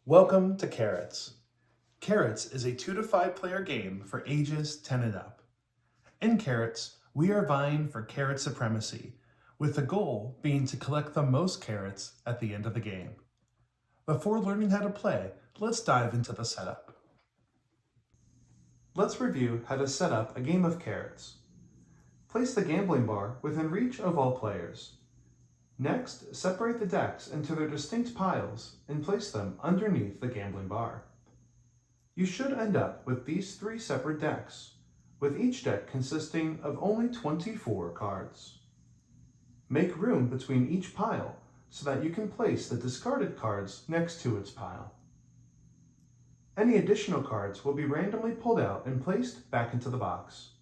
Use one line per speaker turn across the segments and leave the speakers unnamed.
Welcome to Carrots. Carrots is a 2 to 5 player game for ages 10 and up. In Carrots, we are vying for carrot supremacy, with the goal being to collect the most carrots at the end of the game. Before learning how to play, let's dive into the setup. Let's review how to set up a game of Carrots. Place the gambling bar within reach of all players. Next, separate the decks into their distinct piles and place them underneath the gambling bar. You should end up with these 3 separate decks, with each deck consisting of only 24 cards. Make room between each pile so that you can place the discarded cards next to its pile. Any additional cards will be randomly pulled out and placed back into the box.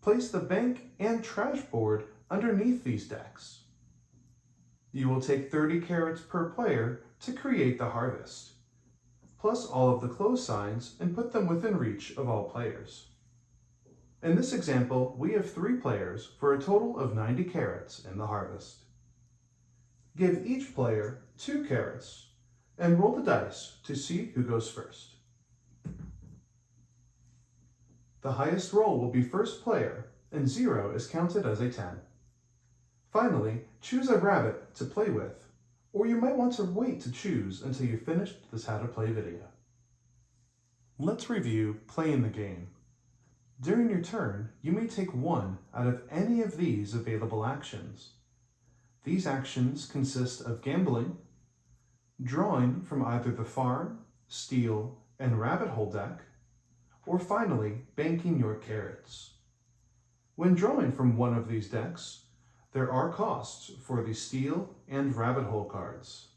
Place the bank and trash board underneath these decks. You will take 30 carrots per player to create the harvest, plus all of the close signs, and put them within reach of all players. In this example, we have 3 players for a total of 90 carrots in the harvest. Give each player 2 carrots and roll the dice to see who goes first. The highest roll will be first player, and 0 is counted as a 10. Finally, choose a rabbit to play with, or you might want to wait to choose until you finished this how to play video. Let's review playing the game. During your turn, you may take one out of any of these available actions. These actions consist of gambling, drawing from either the farm, steal, and rabbit hole deck, or finally, banking your carrots. When drawing from one of these decks, there are costs for the steal and rabbit hole cards.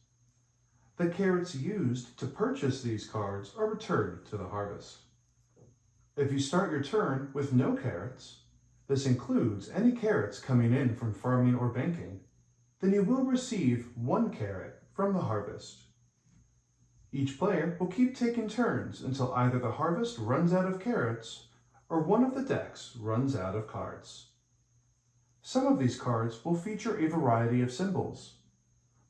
The carrots used to purchase these cards are returned to the harvest. If you start your turn with no carrots, this includes any carrots coming in from farming or banking, then you will receive 1 carrot from the harvest. Each player will keep taking turns until either the harvest runs out of carrots or one of the decks runs out of cards. Some of these cards will feature a variety of symbols.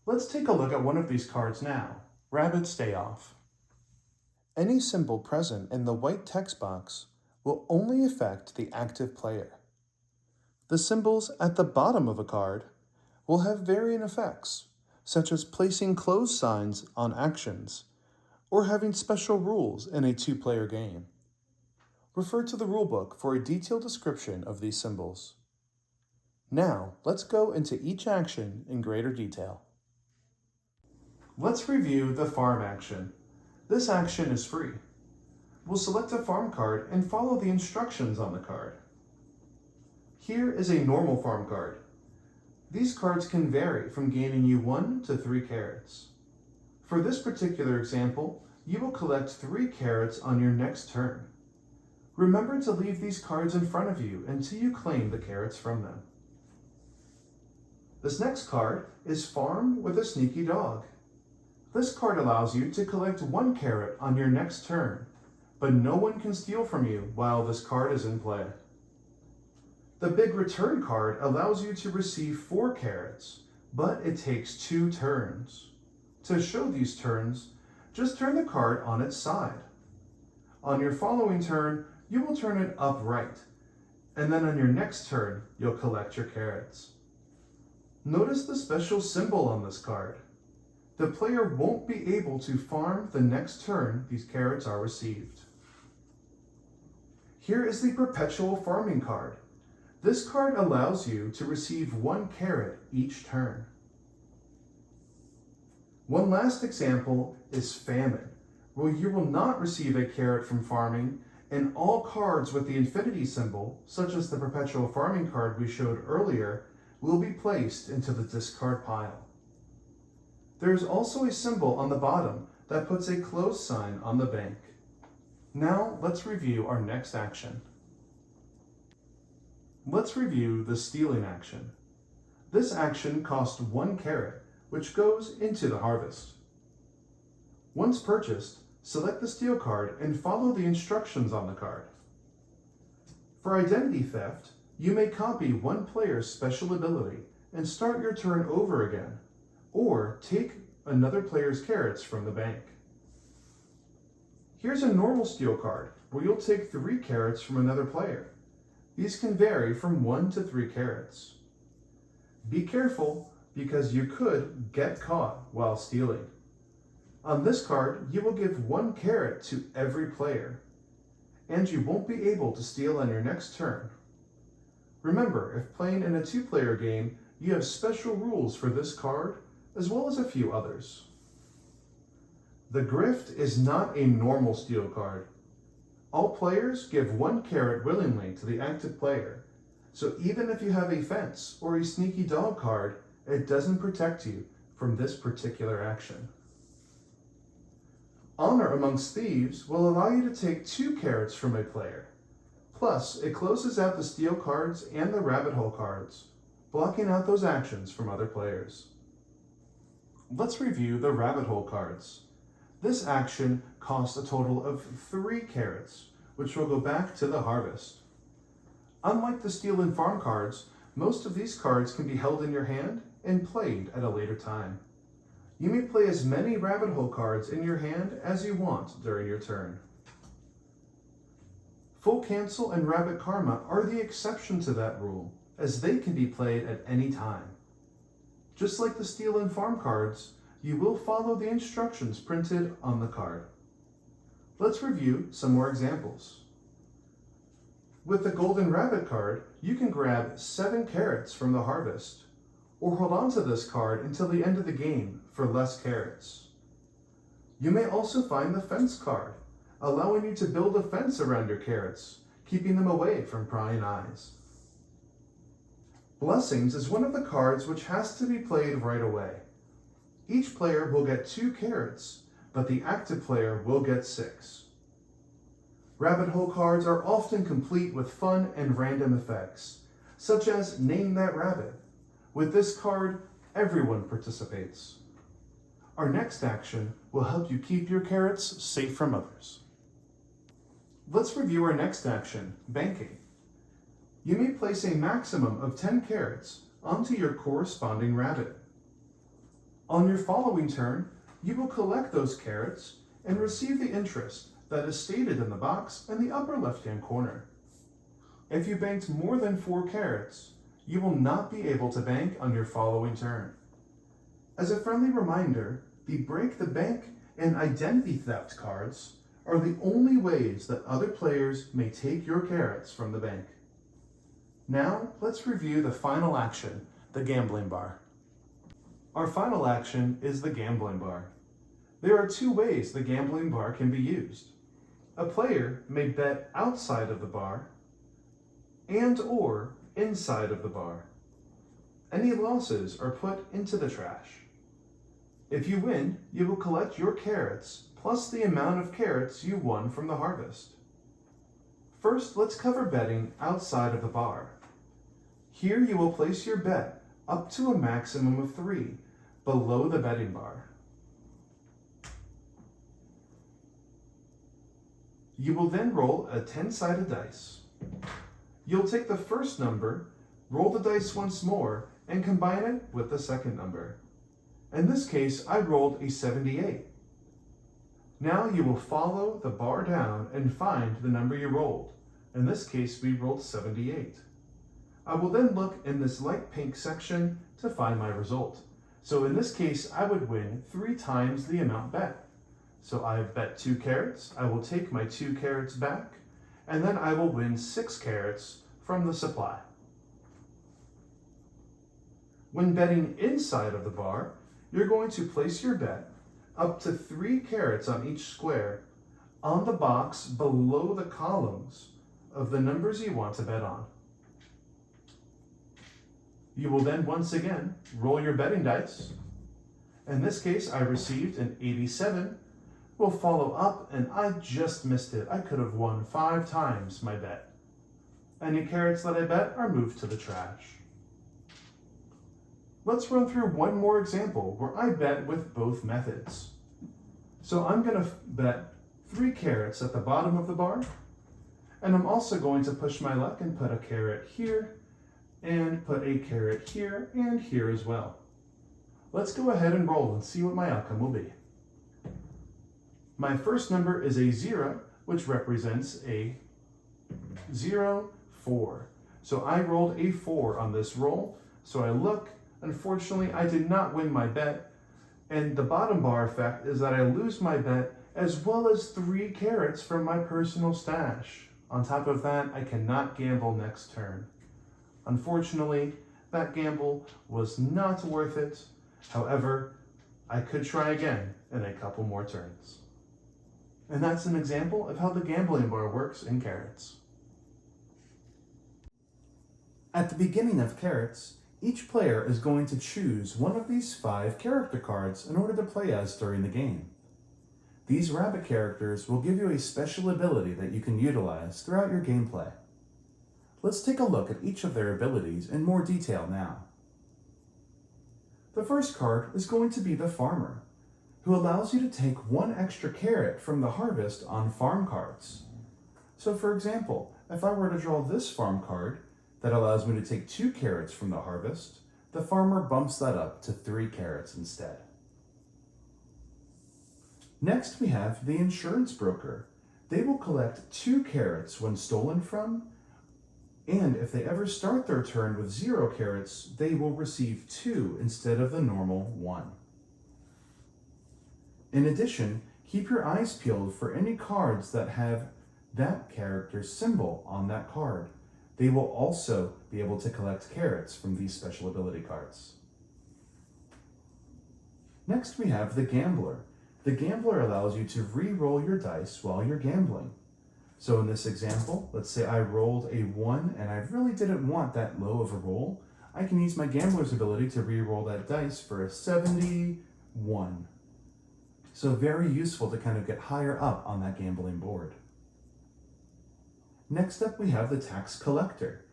Let's take a look at one of these cards now, Rabbit Stay Off. Any symbol present in the white text box will only affect the active player. The symbols at the bottom of a card will have varying effects, such as placing close signs on actions or having special rules in a 2-player game. Refer to the rulebook for a detailed description of these symbols. Now, let's go into each action in greater detail. Let's review the farm action. This action is free. We'll select a farm card and follow the instructions on the card. Here is a normal farm card. These cards can vary from gaining you 1 to 3 carrots. For this particular example, you will collect 3 carrots on your next turn. Remember to leave these cards in front of you until you claim the carrots from them. This next card is Farm with a Sneaky Dog. This card allows you to collect 1 carrot on your next turn, but no one can steal from you while this card is in play. The Big Return card allows you to receive 4 carrots, but it takes 2 turns. To show these turns, just turn the card on its side. On your following turn, you will turn it upright, and then on your next turn, you'll collect your carrots. Notice the special symbol on this card. The player won't be able to farm the next turn these carrots are received. Here is the Perpetual Farming card. This card allows you to receive 1 carrot each turn. One last example is Famine, where you will not receive a carrot from farming, and all cards with the infinity symbol, such as the Perpetual Farming card we showed earlier, will be placed into the discard pile. There is also a symbol on the bottom that puts a close sign on the bank. Now let's review our next action. Let's review the stealing action. This action costs 1 carrot, which goes into the harvest. Once purchased, select the steal card and follow the instructions on the card. For identity theft, you may copy 1 player's special ability and start your turn over again, or take another player's carrots from the bank. Here's a normal steal card, where you'll take 3 carrots from another player. These can vary from 1 to 3 carrots. Be careful, because you could get caught while stealing. On this card, you will give 1 carrot to every player, and you won't be able to steal on your next turn. Remember, if playing in a 2-player game, you have special rules for this card, as well as a few others. The Grift is not a normal steal card. All players give 1 carrot willingly to the active player, so even if you have a fence or a sneaky dog card, it doesn't protect you from this particular action. Honor Amongst Thieves will allow you to take 2 carrots from a player. Plus, it closes out the steal cards and the rabbit hole cards, blocking out those actions from other players. Let's review the rabbit hole cards. This action costs a total of 3 carrots, which will go back to the harvest. Unlike the steal and farm cards, most of these cards can be held in your hand and played at a later time. You may play as many rabbit hole cards in your hand as you want during your turn. Full Cancel and Rabbit Karma are the exception to that rule, as they can be played at any time. Just like the steal and farm cards, you will follow the instructions printed on the card. Let's review some more examples. With the Golden Rabbit card, you can grab 7 carrots from the harvest, or hold on to this card until the end of the game for less carrots. You may also find the Fence card, allowing you to build a fence around your carrots, keeping them away from prying eyes. Blessings is one of the cards which has to be played right away. Each player will get 2 carrots, but the active player will get 6. Rabbit hole cards are often complete with fun and random effects, such as Name That Rabbit. With this card, everyone participates. Our next action will help you keep your carrots safe from others. Let's review our next action, Banking. You may place a maximum of 10 carrots onto your corresponding rabbit. On your following turn, you will collect those carrots and receive the interest that is stated in the box in the upper left-hand corner. If you banked more than 4 carrots, you will not be able to bank on your following turn. As a friendly reminder, the Break the Bank and Identity Theft cards are the only ways that other players may take your carrots from the bank. Now, let's review the final action, the Gambling Bar. Our final action is the Gambling Bar. There are 2 ways the Gambling Bar can be used. A player may bet outside of the bar and/or inside of the bar. Any losses are put into the trash. If you win, you will collect your carrots plus the amount of carrots you won from the harvest. First, let's cover betting outside of the bar. Here you will place your bet up to a maximum of 3 below the betting bar. You will then roll a 10-sided dice. You'll take the first number, roll the dice once more, and combine it with the second number. In this case, I rolled a 78. Now you will follow the bar down and find the number you rolled. In this case, we rolled 78. I will then look in this light pink section to find my result. So in this case, I would win 3 times the amount bet. So I have bet 2 carrots, I will take my 2 carrots back, and then I will win 6 carrots from the supply. When betting inside of the bar, you're going to place your bet up to 3 carrots on each square on the box below the columns of the numbers you want to bet on. You will then once again roll your betting dice. In this case, I received an 87. We'll follow up, and I just missed it. I could have won 5 times my bet. Any carrots that I bet are moved to the trash. Let's run through one more example where I bet with both methods. So I'm going to bet 3 carrots at the bottom of the bar, and I'm also going to push my luck and put a carrot here, and put a carrot here and here as well. Let's go ahead and roll and see what my outcome will be. My first number is a 0, which represents a 0, 4. So I rolled a 4 on this roll. So I look, unfortunately I did not win my bet, and the bottom bar effect is that I lose my bet as well as 3 carrots from my personal stash. On top of that, I cannot gamble next turn. Unfortunately, that gamble was not worth it. However, I could try again in a couple more turns. And that's an example of how the gambling bar works in Carrots. At the beginning of Carrots, each player is going to choose one of these 5 character cards in order to play as during the game. These rabbit characters will give you a special ability that you can utilize throughout your gameplay. Let's take a look at each of their abilities in more detail now. The first card is going to be the Farmer, who allows you to take 1 extra carrot from the harvest on farm cards. So for example, if I were to draw this farm card that allows me to take 2 carrots from the harvest, the farmer bumps that up to 3 carrots instead. Next we have the Insurance Broker. They will collect 2 carrots when stolen from, and if they ever start their turn with 0 carrots, they will receive 2 instead of the normal 1. In addition, keep your eyes peeled for any cards that have that character's symbol on that card. They will also be able to collect carrots from these special ability cards. Next we have the Gambler. The Gambler allows you to re-roll your dice while you're gambling. So in this example, let's say I rolled a 1 and I really didn't want that low of a roll. I can use my Gambler's ability to re-roll that dice for a 71. So very useful to kind of get higher up on that gambling board. Next up we have the Tax Collector.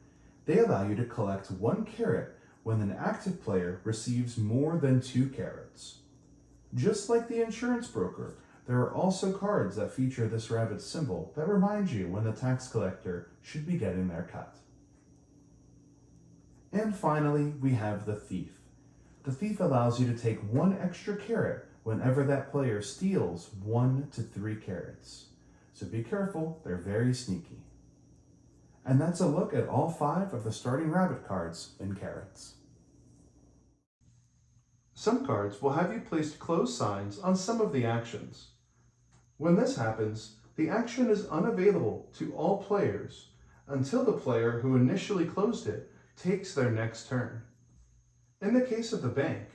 They allow you to collect 1 carrot when an active player receives more than 2 carrots. Just like the Insurance Broker, there are also cards that feature this rabbit symbol that remind you when the Tax Collector should be getting their cut. And finally, we have the Thief. The Thief allows you to take 1 extra carrot whenever that player steals 1 to 3 carrots. So be careful, they're very sneaky. And that's a look at all 5 of the starting rabbit cards in Carrots. Some cards will have you place close signs on some of the actions. When this happens, the action is unavailable to all players until the player who initially closed it takes their next turn. In the case of the bank,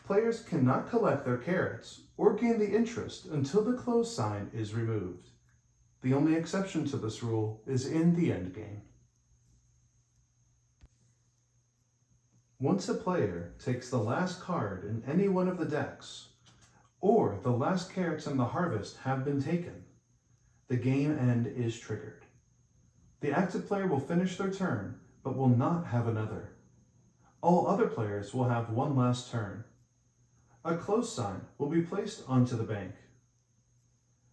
players cannot collect their carrots or gain the interest until the close sign is removed. The only exception to this rule is in the endgame. Once a player takes the last card in any one of the decks, or the last carrots in the harvest have been taken, the game end is triggered. The active player will finish their turn, but will not have another. All other players will have one last turn. A close sign will be placed onto the bank.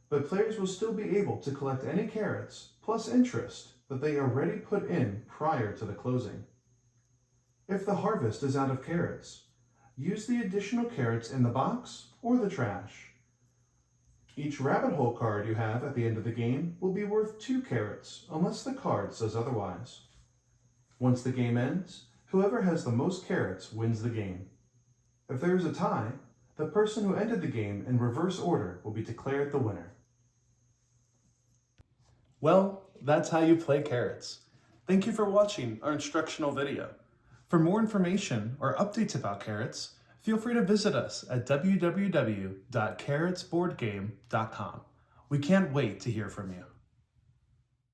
But players will still be able to collect any carrots plus interest that they already put in prior to the closing. If the harvest is out of carrots, use the additional carrots in the box or the trash. Each rabbit hole card you have at the end of the game will be worth 2 carrots unless the card says otherwise. Once the game ends, whoever has the most carrots wins the game. If there is a tie, the person who ended the game in reverse order will be declared the winner. Well, that's how you play Carrots. Thank you for watching our instructional video. For more information or updates about Carrots, feel free to visit us at www.carrotsboardgame.com. We can't wait to hear from you.